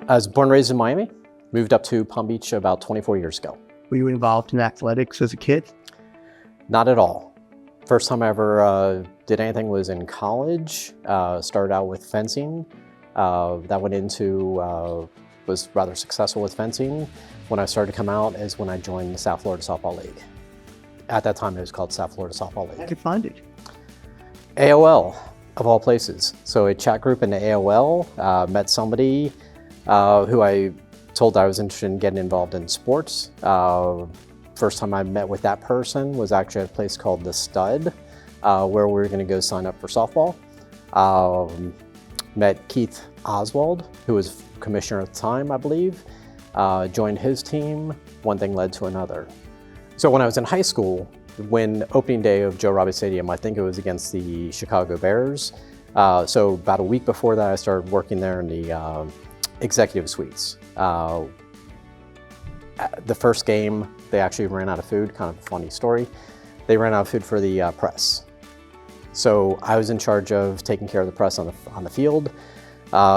I was born and raised in Miami, moved up to Palm Beach about 24 years ago. Were you involved in athletics as a kid? Not at all. First time I ever did anything was in college. Started out with fencing. That went into, was rather successful with fencing. When I started to come out is when I joined the South Florida Softball League. At that time it was called South Florida Softball League. How did you find it? AOL, of all places. So a chat group in the AOL, met somebody who I told I was interested in getting involved in sports. First time I met with that person was actually at a place called The Stud, where we were going to go sign up for softball. Met Keith Oswald, who was commissioner at the time, I believe. Joined his team. One thing led to another. So when I was in high school, when opening day of Joe Robbie Stadium, I think it was against the Chicago Bears. So about a week before that, I started working there in the executive suites. The first game, they actually ran out of food, kind of a funny story. They ran out of food for the press. So I was in charge of taking care of the press on the field.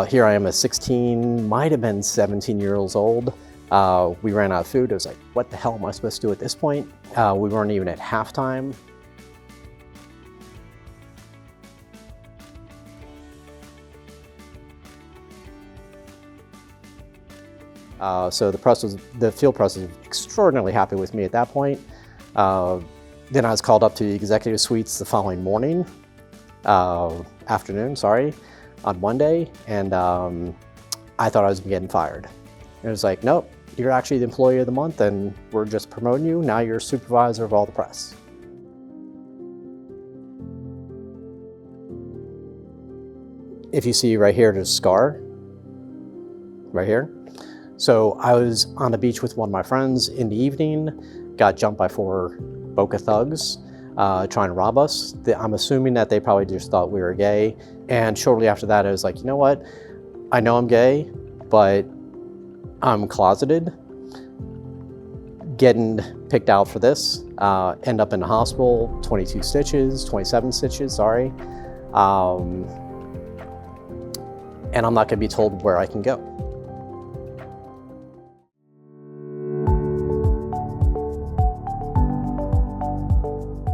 Here I am at 16, might have been 17 years old. We ran out of food. It was like, what the hell am I supposed to do at this point? We weren't even at halftime. So the field press was extraordinarily happy with me at that point. Then I was called up to the executive suites the following morning, afternoon, on Monday, and I thought I was getting fired. And it was like, nope, you're actually the employee of the month and we're just promoting you. Now you're supervisor of all the press. If you see right here, there's a scar, right here. So I was on the beach with one of my friends in the evening, got jumped by 4 Boca thugs trying to rob us. I'm assuming that they probably just thought we were gay. And shortly after that, I was like, you know what? I know I'm gay, but I'm closeted. Getting picked out for this, end up in the hospital, 27 stitches, sorry. And I'm not gonna be told where I can go.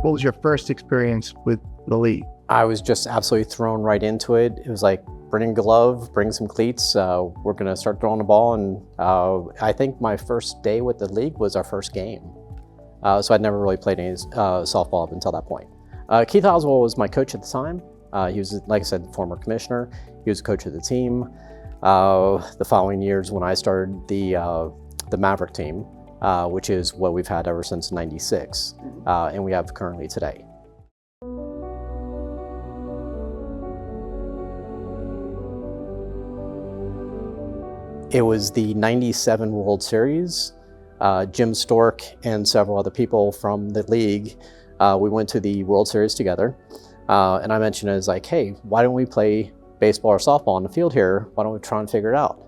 What was your first experience with the league? I was just absolutely thrown right into it. It was like, bring a glove, bring some cleats. We're gonna start throwing the ball. And I think my first day with the league was our first game. So I'd never really played any softball up until that point. Keith Oswald was my coach at the time. He was, like I said, former commissioner. He was a coach of the team. The following years when I started the Maverick team, which is what we've had ever since '96, and we have currently today. It was the '97 World Series. Jim Stork and several other people from the league, we went to the World Series together. And I mentioned it as like, hey, why don't we play baseball or softball on the field here? Why don't we try and figure it out?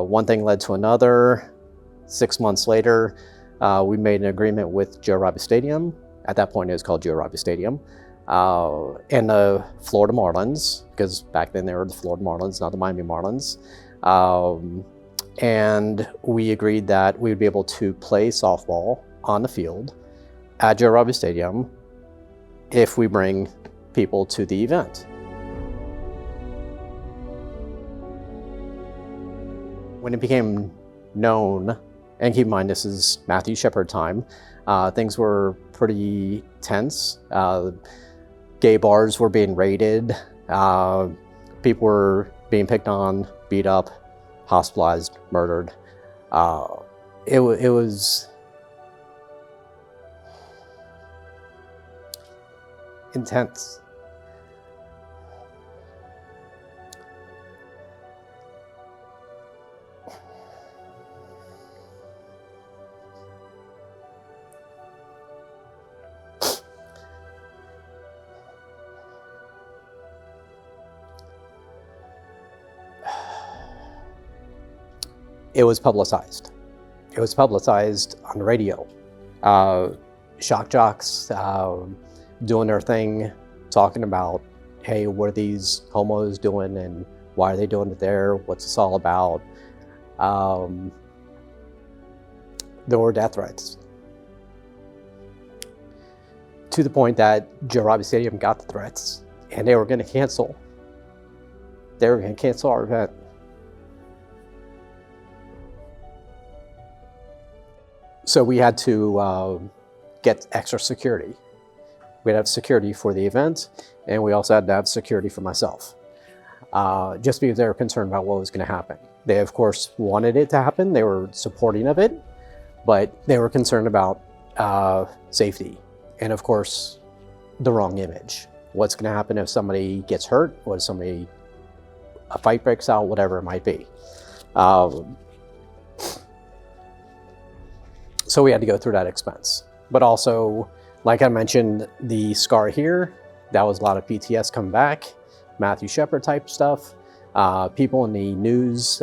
One thing led to another. 6 months later, we made an agreement with Joe Robbie Stadium. At that point, it was called Joe Robbie Stadium. And the Florida Marlins, because back then they were the Florida Marlins, not the Miami Marlins. And we agreed that we would be able to play softball on the field at Joe Robbie Stadium if we bring people to the event. When it became known, and keep in mind this is Matthew Shepard time, things were pretty tense. Gay bars were being raided, people were being picked on, beat up, hospitalized, murdered. It was intense. It was publicized. It was publicized on the radio. Shock jocks doing their thing, talking about, hey, what are these homos doing in Why are they doing it there? What's this all about? There were death threats. To the point that Joe Robbie Stadium got the threats and they were going to cancel. They were going to cancel our event. So we had to get extra security. We had to have security for the event, and we also had to have security for myself. Just because they were concerned about what was going to happen. They, of course, wanted it to happen. They were supporting of it, but they were concerned about safety. And of course, the wrong image. What's going to happen if somebody gets hurt? What if a fight breaks out? Whatever it might be. So we had to go through that expense. But also, like I mentioned, the scar here, that was a lot of PTS coming back, Matthew Shepard type stuff, people in the news,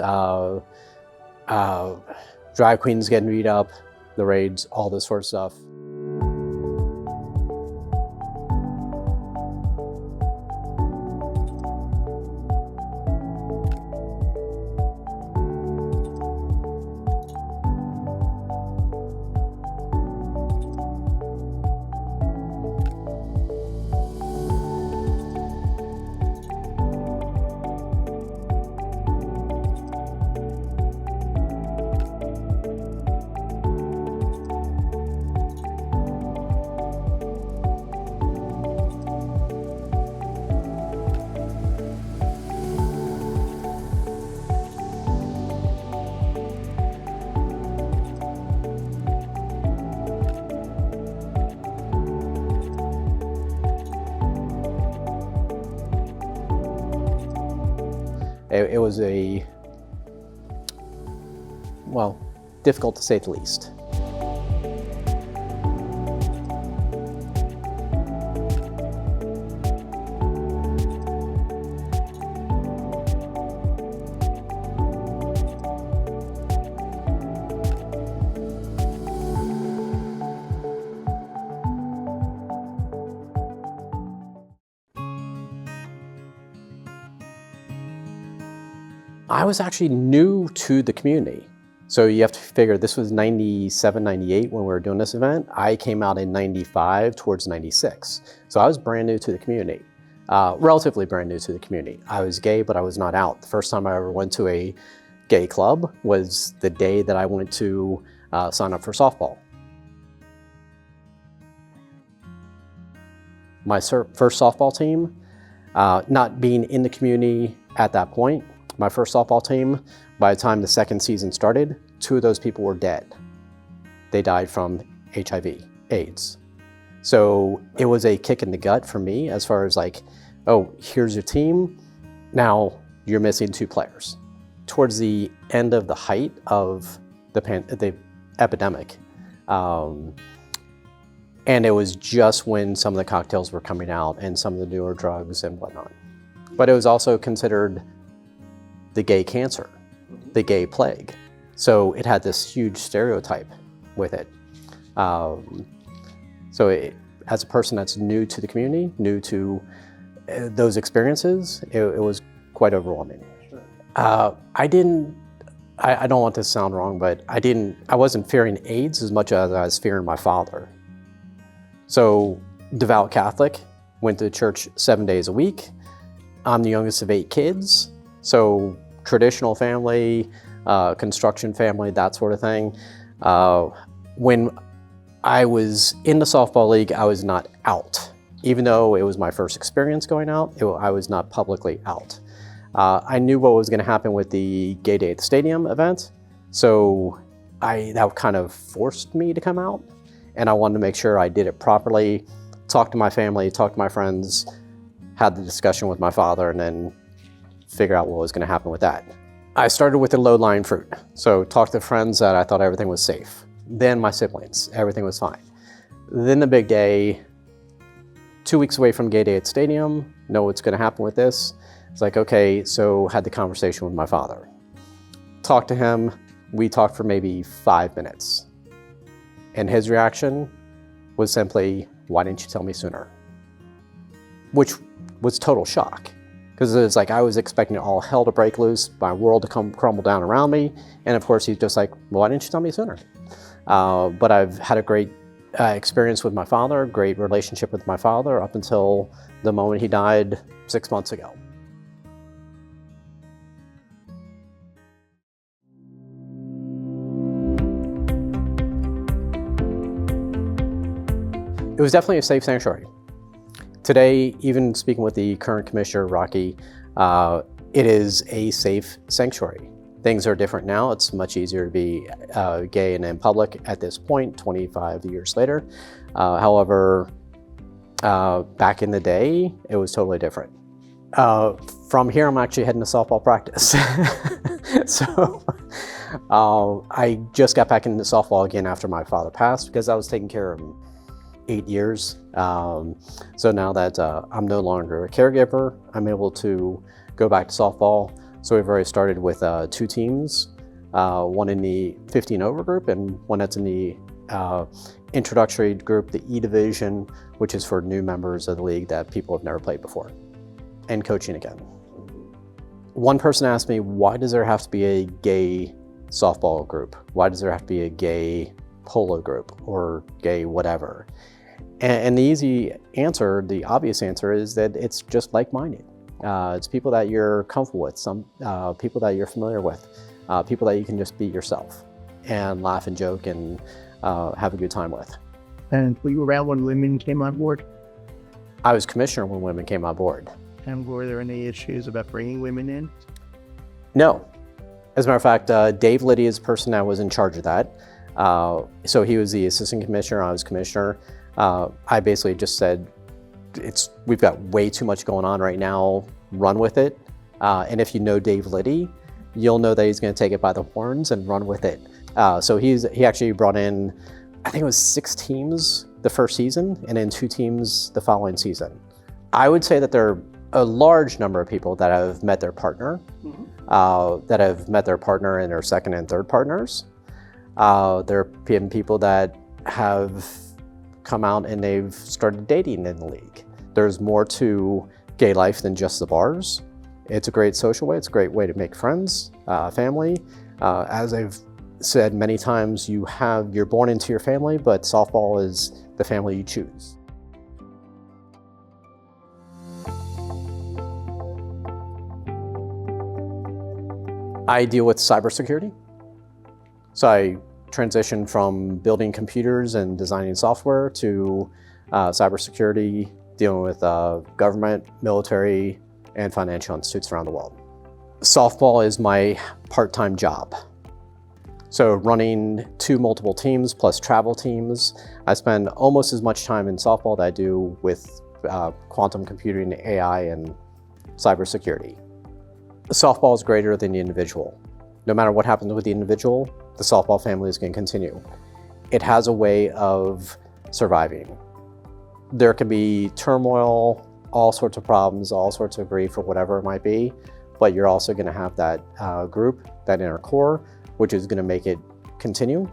drag queens getting beat up, the raids, all this sort of stuff. It was difficult to say the least. I was actually new to the community. So you have to figure this was 97, 98 when we were doing this event. I came out in 95 towards 96. So I was brand new to the community, relatively brand new to the community. I was gay, but I was not out. The first time I ever went to a gay club was the day that I went to sign up for softball. My first softball team, not being in the community at that point, my first softball team, by the time the second season started, 2 of those people were dead. They died from HIV, AIDS. So it was a kick in the gut for me as far as like, oh, here's your team. Now you're missing 2 players. Towards the end of the height of the epidemic, and it was just when some of the cocktails were coming out and some of the newer drugs and whatnot. But it was also considered the gay cancer, the gay plague. So it had this huge stereotype with it. As a person that's new to the community, new to those experiences, it was quite overwhelming. I don't want this to sound wrong, but I wasn't fearing AIDS as much as I was fearing my father. So devout Catholic, went to church 7 days a week. I'm the youngest of 8 kids. So traditional family, construction family, that sort of thing. When I was in the softball league, I was not out. Even though it was my first experience going out, I was not publicly out. I knew what was going to happen with the Gay Day at the Stadium event, so that kind of forced me to come out, and I wanted to make sure I did it properly, talk to my family, talk to my friends, had the discussion with my father, and then figure out what was going to happen with that. I started with the low-lying fruit. So talked to friends that I thought everything was safe. Then my siblings, everything was fine. Then the big day, 2 weeks away from Gay Day at Stadium, know what's going to happen with this. It's like, okay, so had the conversation with my father. Talked to him, we talked for maybe 5 minutes. And his reaction was simply, why didn't you tell me sooner? Which was total shock. Because it's like I was expecting all hell to break loose, my world to come crumble down around me, and of course he's just like, well, why didn't you tell me sooner? But I've had a great experience with my father, great relationship with my father up until the moment he died 6 months ago. It was definitely a safe sanctuary. Today, even speaking with the current commissioner, Rocky, it is a safe sanctuary. Things are different now. It's much easier to be gay and in public at this point, 25 years later. However, back in the day, it was totally different. From here, I'm actually heading to softball practice. So I just got back into softball again after my father passed because I was taking care of him 8 years. So now that I'm no longer a caregiver, I'm able to go back to softball. So we've already started with 2 teams, one in the 15 over group and one that's in the introductory group, the E division, which is for new members of the league that people have never played before, and coaching again. One person asked me, why does there have to be a gay softball group? Why does there have to be a gay polo group or gay whatever? And the easy answer, the obvious answer is that it's just like-minded. It's people that you're comfortable with, some people that you're familiar with, people that you can just be yourself and laugh and joke and have a good time with. And were you around when women came on board? I was commissioner when women came on board. And were there any issues about bringing women in? No. As a matter of fact, Dave Liddy is the person that was in charge of that. So he was the assistant commissioner, I was commissioner. I basically just said, we've got way too much going on right now, run with it. And if you know Dave Liddy, you'll know that he's gonna take it by the horns and run with it. So he actually brought in, I think it was 6 teams the first season and then 2 teams the following season. I would say that there are a large number of people that have met their partner, that have met their partner and their second and third partners. There have been people that have come out and they've started dating in the league. There's more to gay life than just the bars. It's a great social way. It's a great way to make friends, family. As I've said many times, you're born into your family, but softball is the family you choose. I deal with cybersecurity. So I transitioned from building computers and designing software to cybersecurity, dealing with government, military, and financial institutes around the world. Softball is my part-time job. So running 2 multiple teams plus travel teams, I spend almost as much time in softball that I do with quantum computing, AI, and cybersecurity. Softball is greater than the individual. No matter what happens with the individual, the softball family is going to continue. It has a way of surviving. There can be turmoil, all sorts of problems, all sorts of grief, or whatever it might be, but you're also going to have that group, that inner core, which is going to make it continue.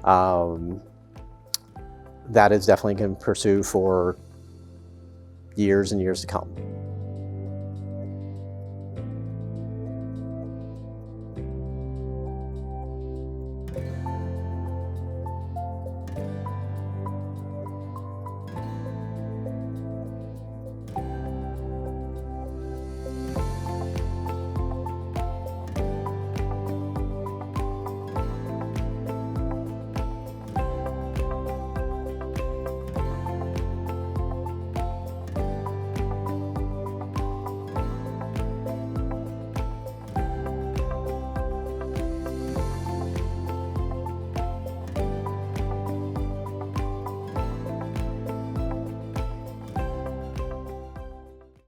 That is definitely going to pursue for years and years to come.